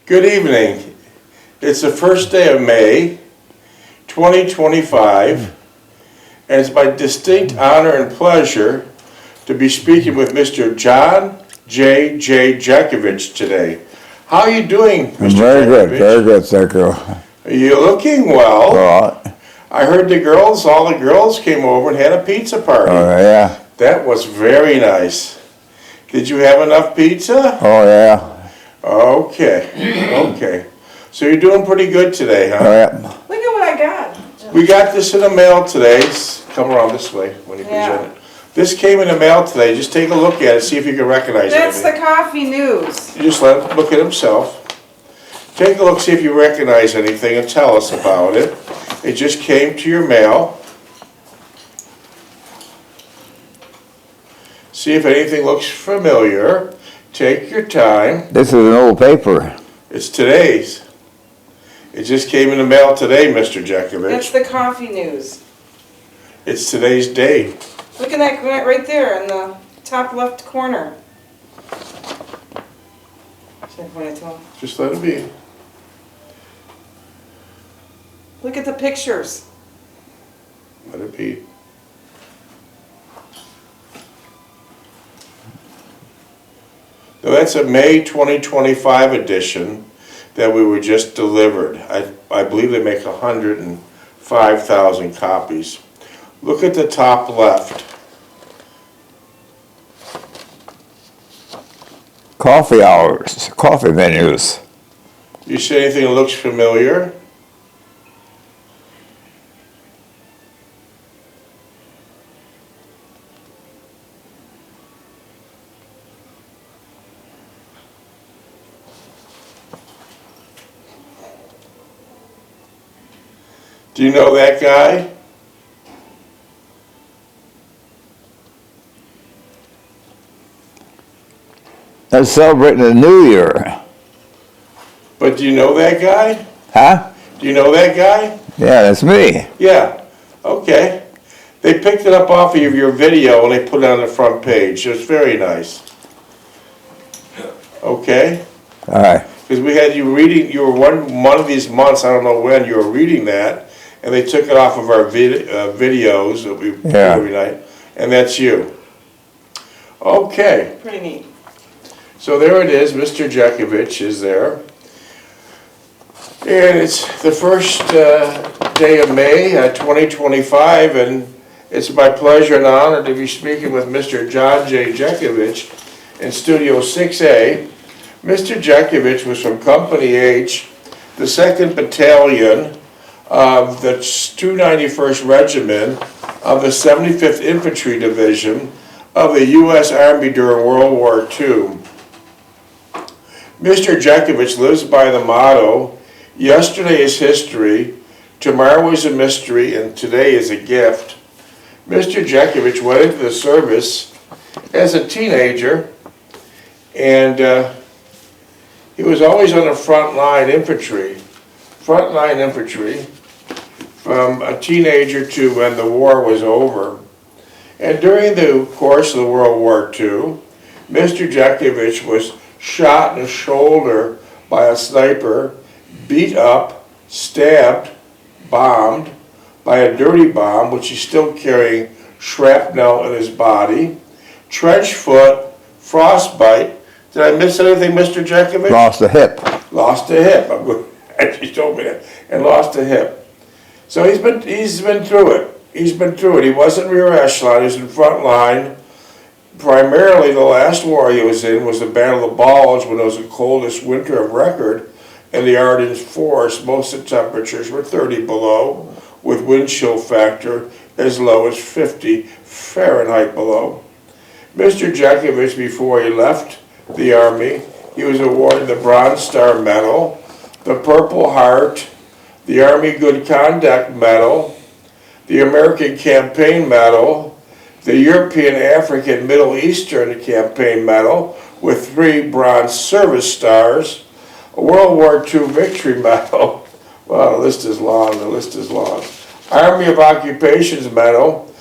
Good evening. It's the first day of May, 2025, and it's my distinct honor and pleasure to be speaking with Mr. John J. Jeckovich today. How are you doing, Mr. Very Jeckovich? good, thank you. Are you looking well? All right. I heard all the girls came over and had a pizza party. Oh, yeah. That was very nice. Did you have enough pizza? Oh, yeah. Okay, okay. So you're doing pretty good today, huh? Oh, yeah. Look at what I got. We got this in the mail today. Come around this way when you present it. This came in the mail today. Just take a look at it, see if you can recognize it. That's the coffee news. You just let him look at himself. Take a look, see if you recognize anything, and tell us about it. It just came to your mail. See if anything looks familiar. Take your time. This is an old paper. It's today's. It just came in the mail today, Mr. Jeckovich. That's the coffee news. It's today's date. Look at that right there in the top left corner. Should I point it to him? Just let it be. Look at the pictures. Let it be. Now that's a May 2025 edition that we were just delivered. I believe they make 105,000 copies. Look at the top left. Coffee hours, coffee menus. You see anything that looks familiar? Do you know that guy? They're celebrating the New Year. But do you know that guy? Huh? Do you know that guy? Yeah, that's me. Yeah. Okay. They picked it up off of your video and they put it on the front page. It was very nice. Okay? All right. Because we had you reading, you were one of these months, I don't know when, you were reading that, and they took it off of our videos that we do every night, and that's you. Okay. Pretty neat. So there it is, Mr. Jeckovich is there. And it's the first day of May 2025, and it's my pleasure and honor to be speaking with Mr. John J. Jeckovich in Studio 6A. Mr. Jeckovich was from Company H, the 2nd Battalion of the 291st Regiment of the 75th Infantry Division of the U.S. Army during World War II. Mr. Jeckovich lives by the motto, yesterday is history, tomorrow is a mystery, and today is a gift. Mr. Jeckovich went into the service as a teenager, and he was always on the front line infantry, from a teenager to when the war was over. And during the course of the World War II, Mr. Jeckovich was shot in the shoulder by a sniper, beat up, stabbed, bombed by a dirty bomb, which he's still carrying shrapnel in his body, trench foot, frostbite. Did I miss anything, Mr. Jeckovich? Lost a hip. Lost a hip. I'm good. She told me that. And lost a hip. So he's been through it. He's been through it. He wasn't rear echelon. He was in front line. Primarily, the last war he was in was the Battle of the Bulge, when it was the coldest winter of record in the Ardennes forest. Most of the temperatures were 30 below, with wind chill factor as low as 50 Fahrenheit below. Mr. Jeckovich, before he left the Army, he was awarded the Bronze Star Medal, the Purple Heart, the Army Good Conduct Medal, the American Campaign Medal, the European, African, Middle Eastern Campaign Medal with 3 Bronze Service Stars, a World War II Victory Medal. Wow, the list is long, Army of Occupations Medal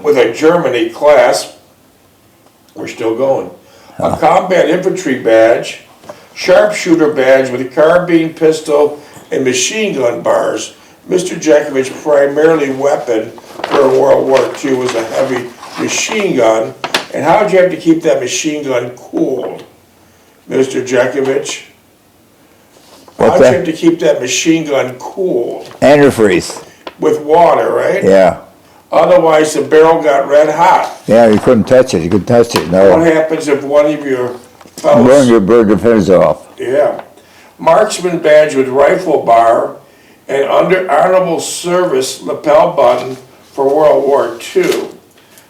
with a Germany class. We're still going. A Combat Infantry Badge, sharpshooter badge with a carbine, pistol, and machine gun bars. Mr. Jeckovich's primarily weapon during World War II was a heavy machine gun. And how did you have to keep that machine gun cooled, Mr. Jeckovich? How What's did you that? have to keep that machine gun cooled? Antifreeze. With water, right? Yeah. Otherwise, the barrel got red hot. Yeah, you couldn't touch it. You couldn't touch it. What No. happens if one of your Burn fellows... your bird defense off. Yeah. Marksman badge with rifle bar and under honorable service lapel button for World War II.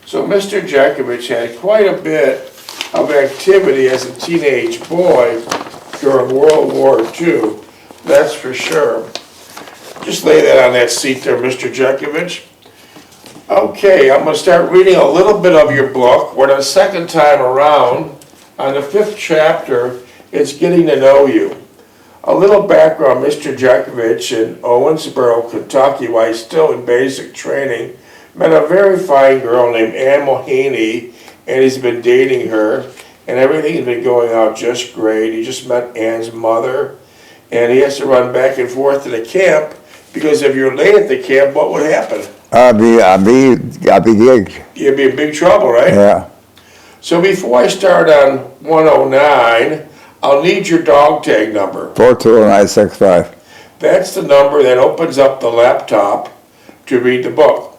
So Mr. Jeckovich had quite a bit of activity as a teenage boy during World War II. That's for sure. Just lay that on that seat there, Mr. Jeckovich. Okay, I'm going to start reading a little bit of your book. We're the second time around. On the 5th chapter, it's getting to know you. A little background, Mr. Jeckovich in Owensboro, Kentucky, while he's still in basic training, met a very fine girl named Ann Mulhaney, and he's been dating her, and everything's been going out just great. He just met Ann's mother, and he has to run back and forth to the camp, because if you're late at the camp, what would happen? I'll be gigged. You'd be in big trouble, right? Yeah. So before I start on 109, I'll need your dog tag number. 42965. That's the number that opens up the laptop to read the book.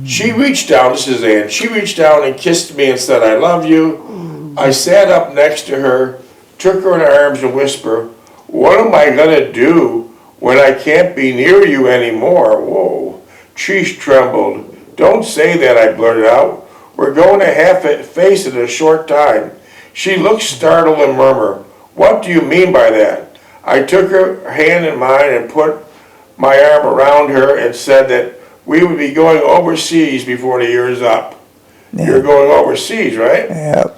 She reached down, this is Ann, she reached down and kissed me and said, "I love you." I sat up next to her, took her in her arms and whispered, "What am I gonna do when I can't be near you anymore?" Whoa, she trembled. "Don't say that," I blurted out. "We're going to have to face it in a short time." She looked startled and murmured, "What do you mean by that?" I took her hand in mine and put my arm around her and said that we would be going overseas before the year's up. Yeah. You're going overseas, right? Yeah.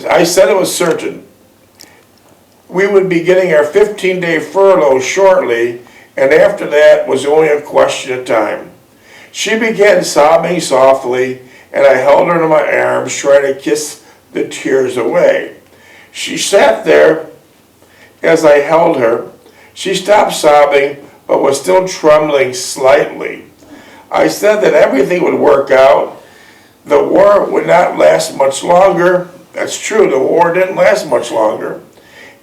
I said it was certain. We would be getting our 15-day furlough shortly, and after that was only a question of time. She began sobbing softly, and I held her in my arms, trying to kiss the tears away. She sat there as I held her. She stopped sobbing, but was still trembling slightly. I said that everything would work out. The war would not last much longer. That's true, the war didn't last much longer.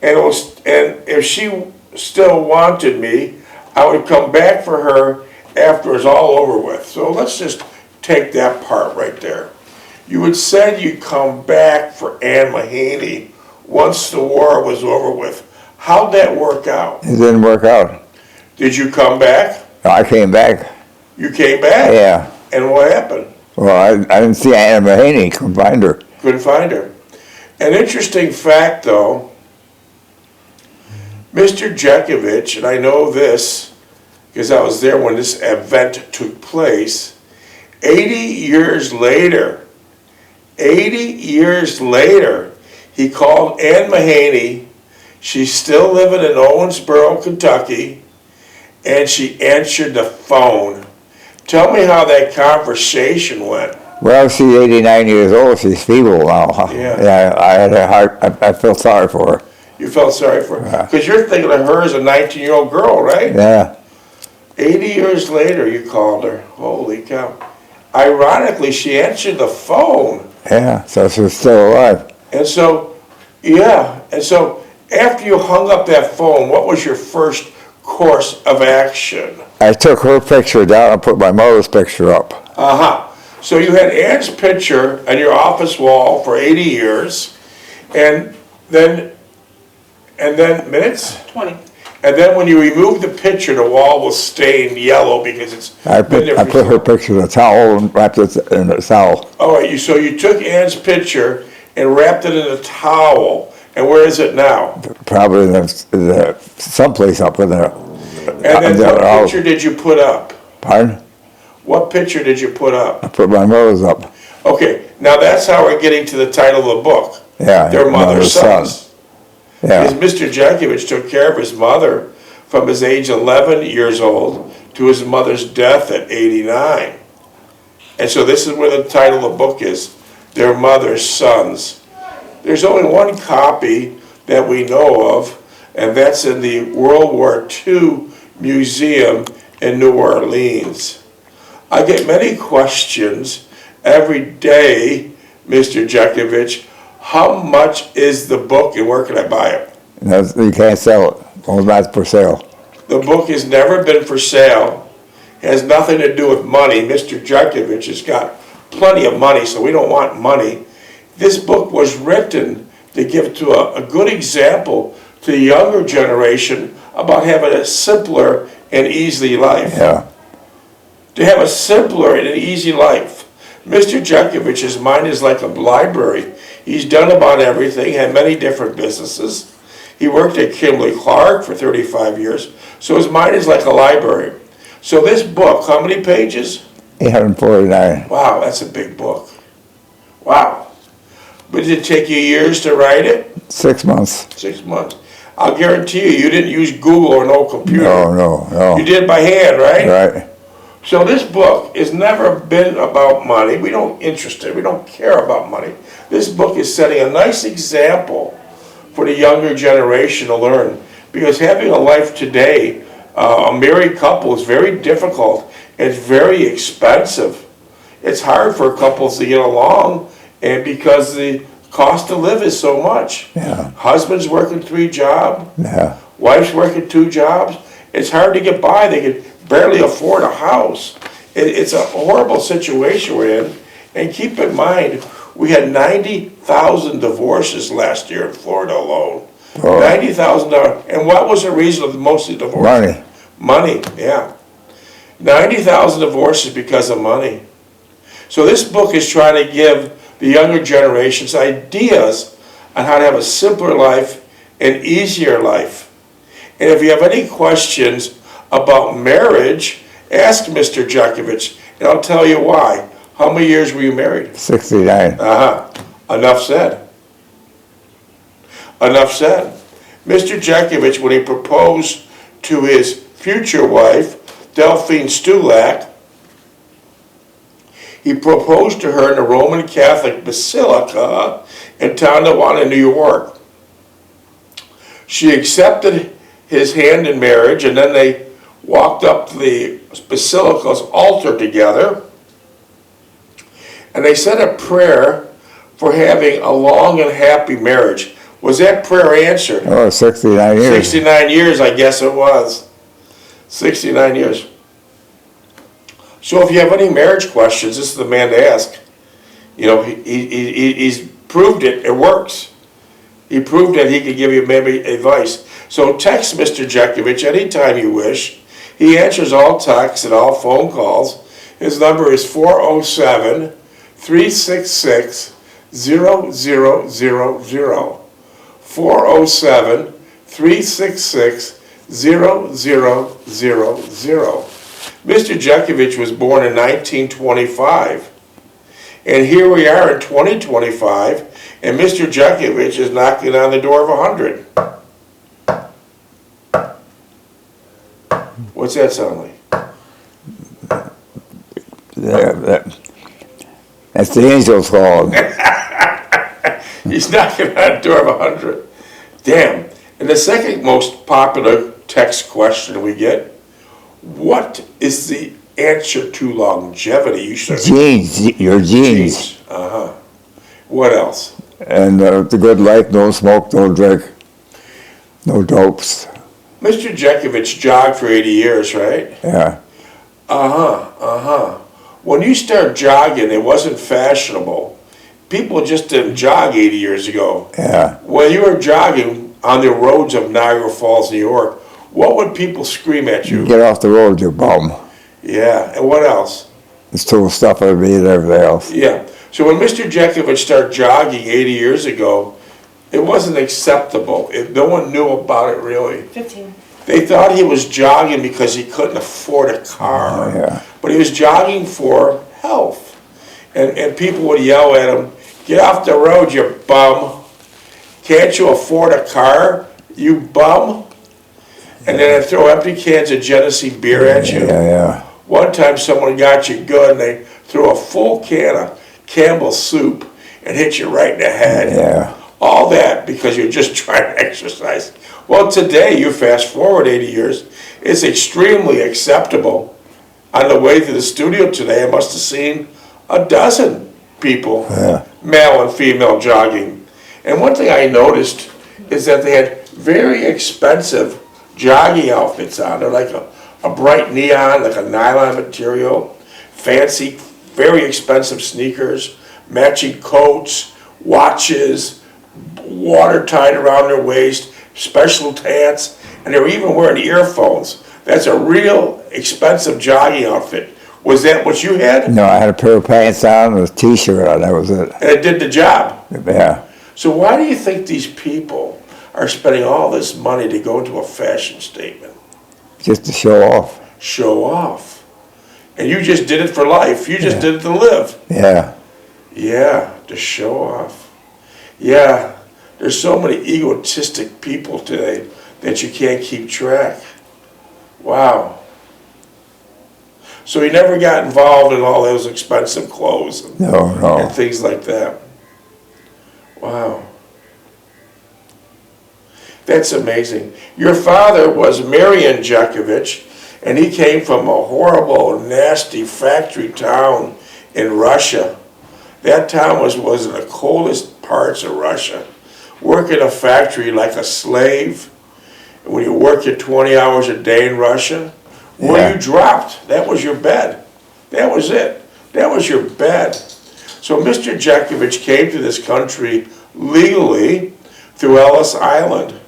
And if she still wanted me, I would come back for her after it was all over with. So let's just take that part right there. You had said you'd come back for Ann Mulhaney once the war was over with. How'd that work out? It didn't work out. Did you come back? I came back. You came back? Yeah. And what happened? Well, I didn't see Anna Mulhaney. Couldn't find her. Couldn't find her. An interesting fact, though, Mr. Jeckovich, and I know this because I was there when this event took place, 80 years later, he called Ann Mulhaney. She's still living in Owensboro, Kentucky, and she answered the phone. Tell me how that conversation went. Well, she's 89 years old. She's feeble now. Yeah. Yeah, I had a heart. I felt sorry for her. You felt sorry for her. Because you're thinking of her as a 19-year-old girl, right? Yeah. 80 years later, you called her. Holy cow. Ironically, she answered the phone. Yeah, so she was still alive. And so, yeah. And so, after you hung up that phone, what was your first course of action? I took her picture down and put my mother's picture up. Uh-huh. So you had Ann's picture on your office wall for 80 years, and then minutes? 20. And then when you removed the picture, the wall was stained yellow because it's I been there for put her picture in a towel and wrapped it in a towel. All right, so you took Ann's picture and wrapped it in a towel, and where is it now? Probably in the someplace up in there. And then what picture did you put up? Pardon? What picture did you put up? I put my mother's up. Okay, now that's how we're getting to the title of the book. Yeah. Their mother's sons. Yeah. Because Mr. Jeckovich took care of his mother from his age 11 years old to his mother's death at 89. And so this is where the title of the book is, their mother's sons. There's only one copy that we know of, and that's in the World War II Museum in New Orleans. I get many questions every day, Mr. Jeckovich. How much is the book and where can I buy it? You can't sell it. It's not for sale. The book has never been for sale. It has nothing to do with money. Mr. Jeckovich has got plenty of money, so we don't want money. This book was written to give to a good example to the younger generation about having a simpler and easy life. Yeah. To have a simpler and an easy life. Mr. Jeckovich's mind is like a library. He's done about everything, had many different businesses. He worked at Kimberly-Clark for 35 years, so his mind is like a library. So this book, how many pages? 849. Wow, that's a big book. Wow. But did it take you years to write it? 6 months. 6 months. I'll guarantee you didn't use Google or no computer. No. You did it by hand, right? Right. So this book has never been about money. We don't interested. We don't care about money. This book is setting a nice example for the younger generation to learn. Because having a life today, a married couple is very difficult. It's very expensive. It's hard for couples to get along, and because the cost to live is so much. Yeah. Husband's working 3 jobs. Yeah. Wife's working 2 jobs. It's hard to get by. They can barely afford a house. It's a horrible situation we're in. And keep in mind, we had 90,000 divorces last year in Florida alone. Oh. $90,000. And what was the reason of most of the divorces? Money. Money, yeah. 90,000 divorces because of money. So this book is trying to give the younger generations ideas on how to have a simpler life and easier life. And if you have any questions about marriage, ask Mr. Jeckovich, and I'll tell you why. How many years were you married? 69. Enough said. Enough said. Mr. Jeckovich, when he proposed to his future wife, Delphine Stulak, he proposed to her in the Roman Catholic Basilica in Tonawanda, New York. She accepted his hand in marriage, and then they walked up to the basilica's altar together, and they said a prayer for having a long and happy marriage. Was that prayer answered? Oh, 69 years. 69 years, I guess it was. 69 years. So if you have any marriage questions, this is the man to ask. You know, he's proved it works. He proved that he could give you maybe advice. So text Mr. Jeckovich anytime you wish. He answers all texts and all phone calls. His number is 407-366-0000. 407-366-0000. Mr. Jeckovich was born in 1925. And here we are in 2025, and Mr. Jeckovich is knocking on the door of 100. What's that sound like? That's the angel's call. He's knocking on the door of 100. Damn. And the second most popular text question we get, what is the answer to longevity? You should. Genes, your genes. What else? And the good life, no smoke, no drink, no dopes. Mr. Jeckovich jogged for 80 years, right? Yeah. When you start jogging, it wasn't fashionable. People just didn't jog 80 years ago. Yeah. When you were jogging on the roads of Niagara Falls, New York, what would people scream at you? Get off the road, you bum. Yeah, and what else? It's too stuff of me and everything else. Yeah. So when Mr. Jeckovich started jogging 80 years ago, it wasn't acceptable. No one knew about it really. 15. They thought he was jogging because he couldn't afford a car. Yeah. But he was jogging for health. And people would yell at him, "Get off the road, you bum. Can't you afford a car, you bum?" And then they'd throw empty cans of Genesee beer at you. Yeah. One time someone got you good and they threw a full can of Campbell's soup and hit you right in the head. Yeah. All that because you're just trying to exercise. Well, today, you fast forward 80 years, it's extremely acceptable. On the way to the studio today, I must have seen a dozen people, male and female, jogging. And one thing I noticed is that they had very expensive jogging outfits on. They're like a bright neon, like a nylon material, fancy, very expensive sneakers, matching coats, watches, water tied around their waist, special hats, and they were even wearing earphones. That's a real expensive jogging outfit. Was that what you had? No, I had a pair of pants on and a t-shirt on, that was it. And it did the job. Yeah. So why do you think these people are spending all this money to go into a fashion statement? Just to show off. Show off. And you just did it for life. You just did it to live. Yeah. Yeah, to show off. Yeah, there's so many egotistic people today that you can't keep track. Wow. So he never got involved in all those expensive clothes and, No. and things like that. Wow. That's amazing. Your father was Marion Jeckovich, and he came from a horrible, nasty factory town in Russia. That town was in the coldest parts of Russia. Work in a factory like a slave. And when you work your 20 hours a day in Russia, where you dropped, that was your bed. That was it. That was your bed. So Mr. Jeckovich came to this country legally through Ellis Island.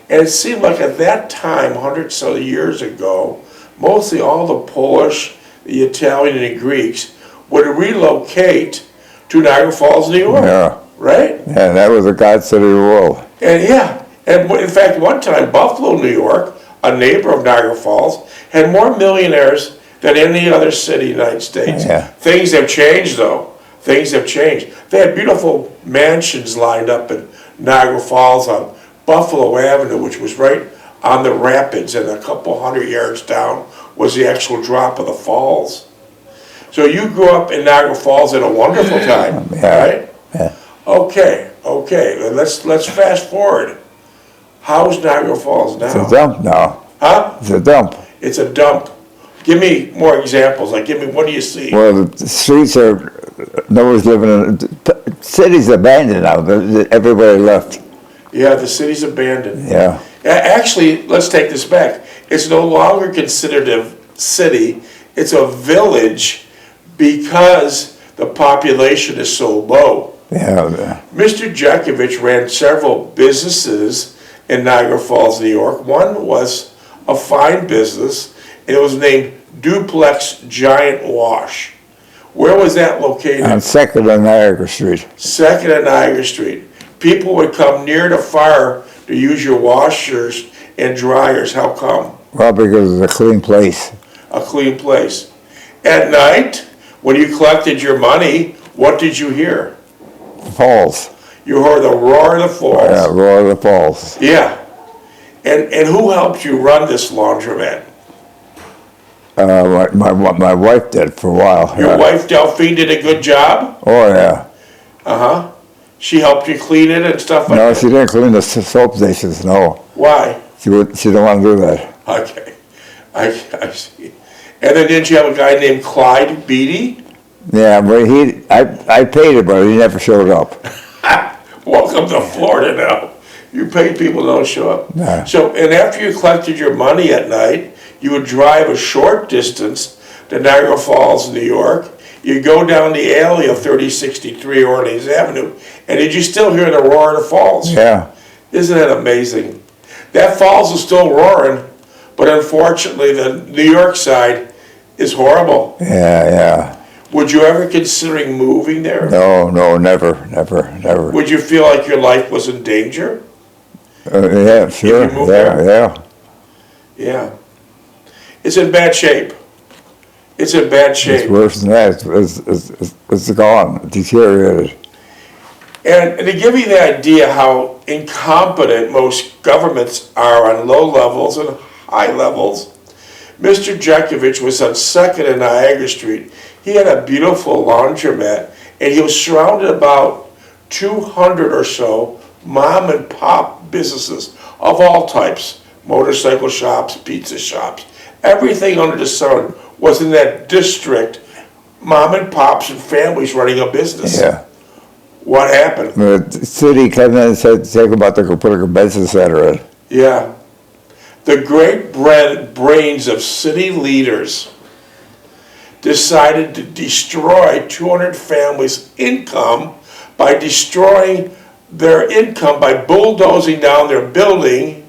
And it seemed like at that time, hundreds of years ago, mostly all the Polish, the Italian, and the Greeks would relocate to Niagara Falls, New York. Yeah. Right? Yeah, that was a God City of the world. And and in fact, one time, Buffalo, New York, a neighbor of Niagara Falls, had more millionaires than any other city in the United States. Yeah. Things have changed, though. Things have changed. They had beautiful mansions lined up in Niagara Falls on Buffalo Avenue, which was right on the rapids, and a couple hundred yards down was the actual drop of the falls. So you grew up in Niagara Falls at a wonderful time, right? Yeah. Okay. Let's fast forward. How's Niagara Falls now? It's a dump now. Huh? It's a dump. It's a dump. Give me more examples. Like, what do you see? Well, the streets are, nobody's living in, the city's abandoned now. Everybody left. Yeah, the city's abandoned. Yeah. Actually, let's take this back. It's no longer considered a city. It's a village because the population is so low. Yeah. Mr. Jeckovich ran several businesses in Niagara Falls, New York. One was a fine business, and it was named Duplex Giant Wash. Where was that located? On 2nd and Niagara Street. 2nd and Niagara Street. People would come near the fire to use your washers and dryers. How come? Well, because it's a clean place. A clean place. At night, when you collected your money, what did you hear? Falls. You heard the roar of the falls. Yeah, roar of the falls. Yeah. And who helped you run this laundromat? My wife did for a while. Your wife, Delphine, did a good job? Oh, yeah. Uh-huh. She helped you clean it and stuff like No, that? she didn't clean the soap stations, no. Why? She didn't want to do that. Okay. I see. And then didn't you have a guy named Clyde Beatty? Yeah, but I paid it, but he never showed up. Welcome to Florida now. You paid people don't show up. Yeah. So, and after you collected your money at night, you would drive a short distance to Niagara Falls, New York. You'd go down the alley of 3063 Orleans Avenue, and did you still hear the roar of the falls? Yeah. Isn't that amazing? That falls is still roaring, but unfortunately the New York side is horrible. Yeah. Would you ever considering moving there? No, never. Would you feel like your life was in danger? Yeah, sure. If you moved there? Yeah. Yeah. It's in bad shape. It's in bad shape. It's worse than that. It's gone, deteriorated. And to give you the idea how incompetent most governments are on low levels and high levels, Mr. Jeckovich was on 2nd and Niagara Street. He had a beautiful laundromat, and he was surrounded about 200 or so mom and pop businesses of all types, motorcycle shops, pizza shops, everything under the sun was in that district, mom and pops and families running a business. Yeah. What happened? The city came in and said, take about to put a business center in. Yeah. The great brains of city leaders decided to destroy 200 families' income by destroying their income by bulldozing down their buildings,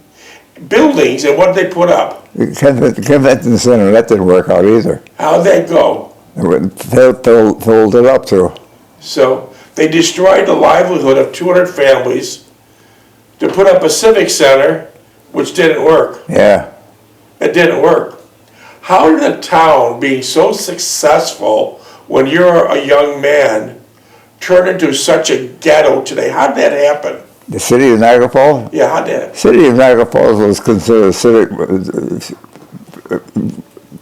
and what did they put up? The convention center, that didn't work out either. How'd that go? Filled it up too. So they destroyed the livelihood of 200 families to put up a civic center, which didn't work. Yeah. It didn't work. How did a town being so successful when you're a young man turn into such a ghetto today? How did that happen? The city of Niagara Falls? Yeah, how did that happen? City of Niagara Falls was considered a civic,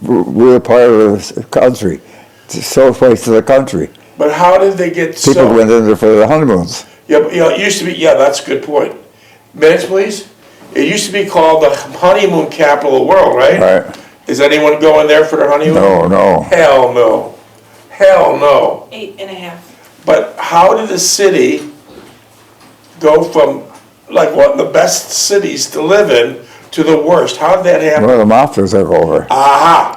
real part of the country. It's so place to the country. But how did they get People went in there for the honeymoons. Yeah, but, it used to be, yeah, that's a good point. Minutes, please? It used to be called the honeymoon capital of the world, right? Right. Is anyone going there for their honeymoon? No. Hell no. Hell no. 8.5. But how did the city go from, like, one of the best cities to live in to the worst? How did that happen? Well, the mafia took over. Aha.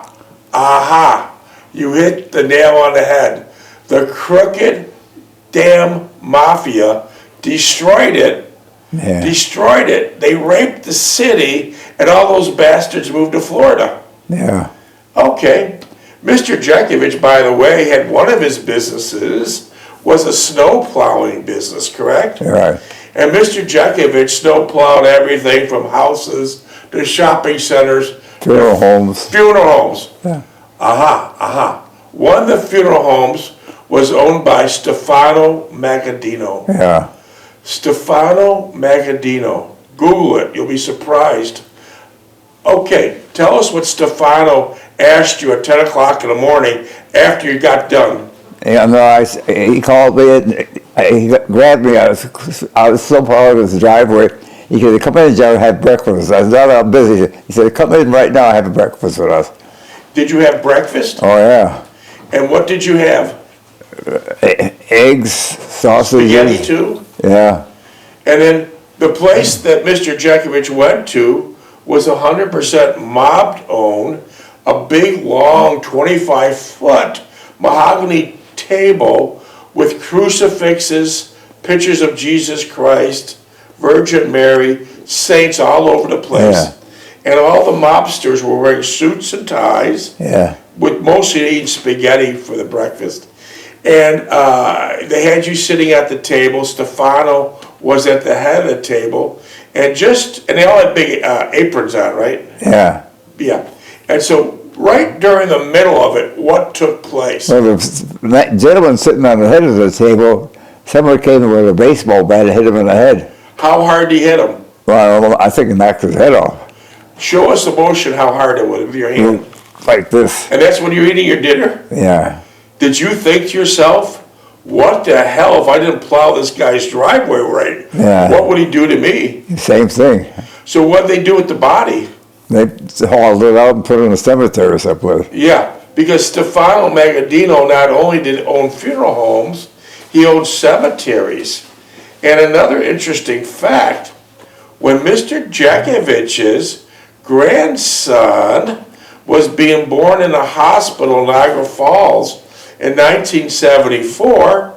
You hit the nail on the head. The crooked damn mafia destroyed it. Yeah. Destroyed it. They raped the city, and all those bastards moved to Florida. Yeah. Okay. Mr. Jeckovich, by the way, had one of his businesses was a snow plowing business, correct? Right. And Mr. Jeckovich snow plowed everything from houses to shopping centers. Funeral homes. Funeral homes. Yeah. Aha. One of the funeral homes was owned by Stefano Magadino. Yeah. Stefano Magadino. Google it, you'll be surprised. Okay, tell us what Stefano asked you at 10 o'clock in the morning after you got done. Yeah, no, he called me and he grabbed me. I was so proud of his driveway. He said, come in, John, have breakfast. I was not out busy. He said, come in right now, have a breakfast with us. Did you have breakfast? Oh, yeah. And what did you have? Eggs, sausages. Spaghetti too? Yeah. And then the place that Mr. Jeckovich went to was 100% mob-owned, a big, long, 25-foot mahogany table with crucifixes, pictures of Jesus Christ, Virgin Mary, saints all over the place. Yeah. And all the mobsters were wearing suits and ties, Yeah. with mostly eating spaghetti for the breakfast. And they had you sitting at the table. Stefano was at the head of the table. And they all had big aprons on, right? Yeah. Yeah. And so right during the middle of it, what took place? Well, the gentleman sitting on the head of the table, someone came with a baseball bat and hit him in the head. How hard did he hit him? Well, I think he knocked his head off. Show us the motion, how hard it was with your hand. Like this. And that's when you're eating your dinner? Yeah. Did you think to yourself, what the hell if I didn't plow this guy's driveway right? Yeah. What would he do to me? Same thing. So what did they do with the body? They hauled it out and put it in a cemetery or something. Yeah, because Stefano Magadino not only did own funeral homes, he owned cemeteries. And another interesting fact, when Mr. Jeckovich's grandson was being born in a hospital in Niagara Falls in 1974,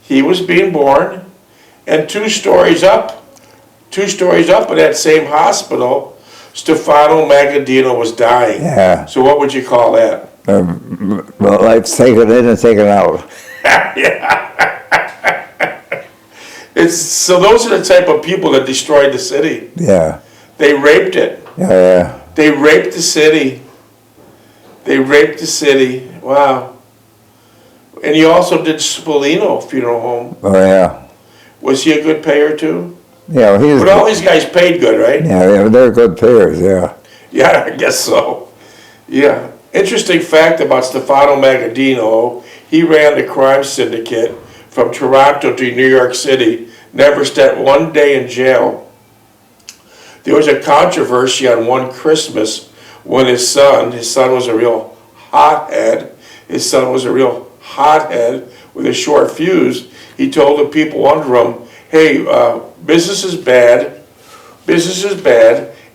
he was being born, and two stories up in that same hospital, Stefano Magadino was dying. Yeah. So what would you call that? Well, life's taken in and taken out. So those are the type of people that destroyed the city. Yeah. They raped it. Yeah. They raped the city. Wow. And he also did Spolino Funeral Home. Oh, yeah. Was he a good payer too? Yeah, he was. But all these guys paid good, right? Yeah, they're good payers, yeah. Yeah, I guess so. Yeah. Interesting fact about Stefano Magadino, he ran the crime syndicate from Toronto to New York City, never spent one day in jail. There was a controversy on one Christmas when his son was a real hothead. His son was a real hothead with a short fuse. He told the people under him, hey, business is bad,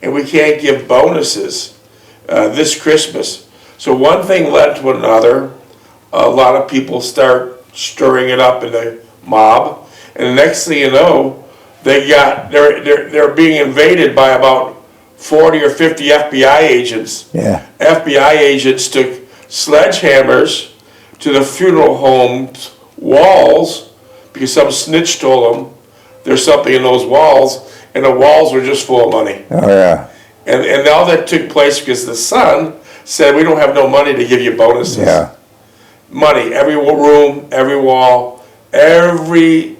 and we can't give bonuses this Christmas. So one thing led to another. A lot of people start stirring it up in the mob, and the next thing you know, they're being invaded by about 40 or 50 FBI agents. Yeah. FBI agents took sledgehammers to the funeral home's walls because some snitch told them there's something in those walls, and the walls were just full of money. Oh, yeah. And all that took place because the son said, we don't have no money to give you bonuses. Yeah. Money, every room, every wall, everything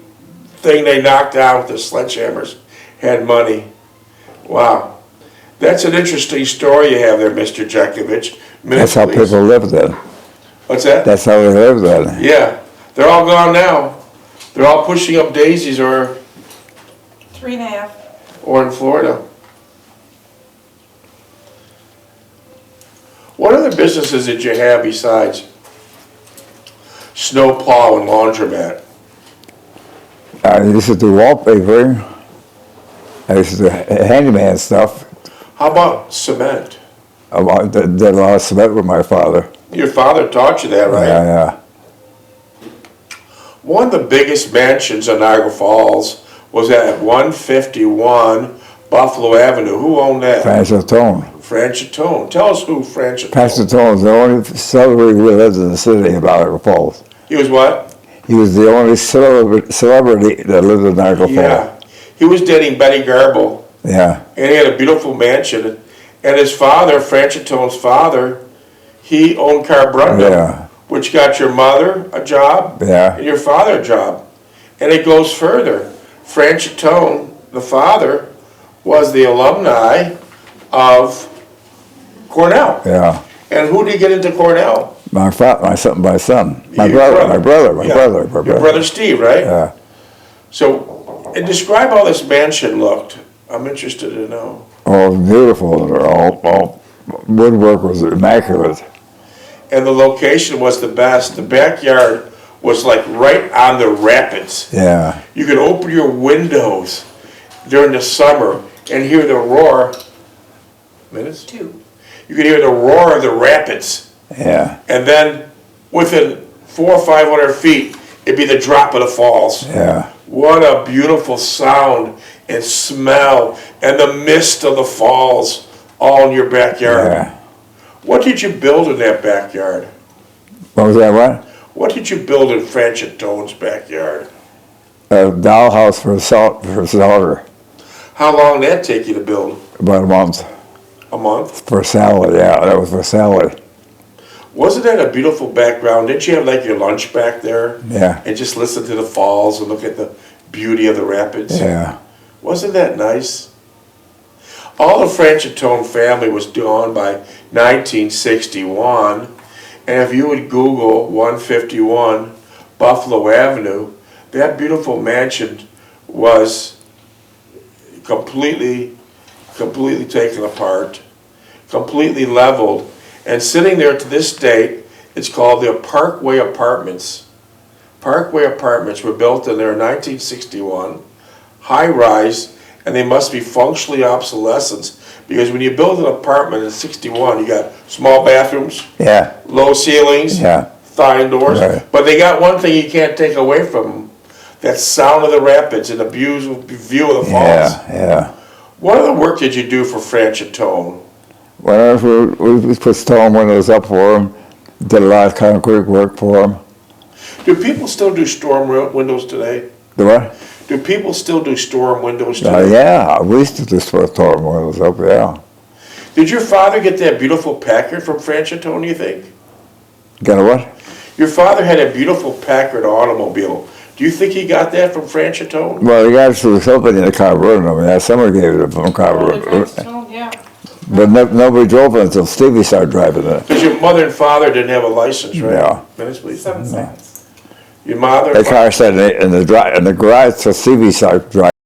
they knocked down with the sledgehammers had money. Wow. That's an interesting story you have there, Mr. Jeckovich. That's how people lived then. What's that? That's how they lived then. Yeah. They're all gone now. They're all pushing up daisies or 3.5. or in Florida. What other businesses did you have besides snow plow and laundromat? I used to do wallpaper. I used to do handyman stuff. How about cement? I did a lot of cement with my father. Your father taught you that, right? Yeah. One of the biggest mansions in Niagara Falls was at 151 Buffalo Avenue. Who owned that? Franchot Tone. Franchot Tone. Tell us who Franchot Tone. Franchot Tone was the only celebrity who lived in the city of Niagara Falls. He was what? He was the only celebrity that lived in Niagara Falls. Yeah. He was dating Betty Garble. Yeah. And he had a beautiful mansion. And his father, Franchot Tone's father, he owned Carbrundle, Yeah. which got your mother a job Yeah. and your father a job. And it goes further. Franchot Tone, the father, was the alumni of Cornell. Yeah. And who did he get into Cornell? My son. My Your brother. Your brother Steve, right? Yeah. So, and describe how this mansion looked. I'm interested to know. Oh, beautiful. All woodwork was immaculate. And the location was the best. The backyard was like right on the rapids. Yeah. You could open your windows during the summer and hear the roar. Minutes? 2. You could hear the roar of the rapids. Yeah. And then within 400 or 500 feet, it'd be the drop of the falls. Yeah. What a beautiful sound and smell and the mist of the falls all in your backyard. Yeah. What did you build in that backyard? What was that, what? What did you build in Franchot Tone's backyard? A dollhouse for his daughter. How long did that take you to build? About a month. A month? For salad, yeah. That was for salad. Wasn't that a beautiful background? Didn't you have like your lunch back there? Yeah. And just listen to the falls and look at the beauty of the rapids? Yeah. Wasn't that nice? All the Franchot Tone family was gone by 1961. And if you would Google 151 Buffalo Avenue, that beautiful mansion was completely taken apart, completely leveled. And sitting there to this date, it's called the Parkway Apartments. Parkway Apartments were built in there in 1961, high-rise, and they must be functionally obsolescent because when you build an apartment in 61, you got small bathrooms, Yeah. low ceilings, Yeah. thigh doors, Right. but they got one thing you can't take away from them, that sound of the rapids and the view of the falls. Yeah. What other work did you do for Franchot Tone? Whenever we put storm windows up for him, did a lot of concrete work for him. Do people still do storm windows today? The what? Do people still do storm windows today? Yeah, we used to just put storm windows up, yeah. Did your father get that beautiful Packard from Franchot Tone, you think? Got a what? Your father had a beautiful Packard automobile. Do you think he got that from Franchot Tone? Well, he got it through somebody in the Carbrundle. Yeah, somebody gave it from Oh, the Carbrundle. Franchot Tone, yeah. But nobody drove it until Stevie started driving it. Because your mother and father didn't have a license, right? Yeah. Minutes, please. 7 seconds. Your mother? The car sat in the garage till Stevie started driving.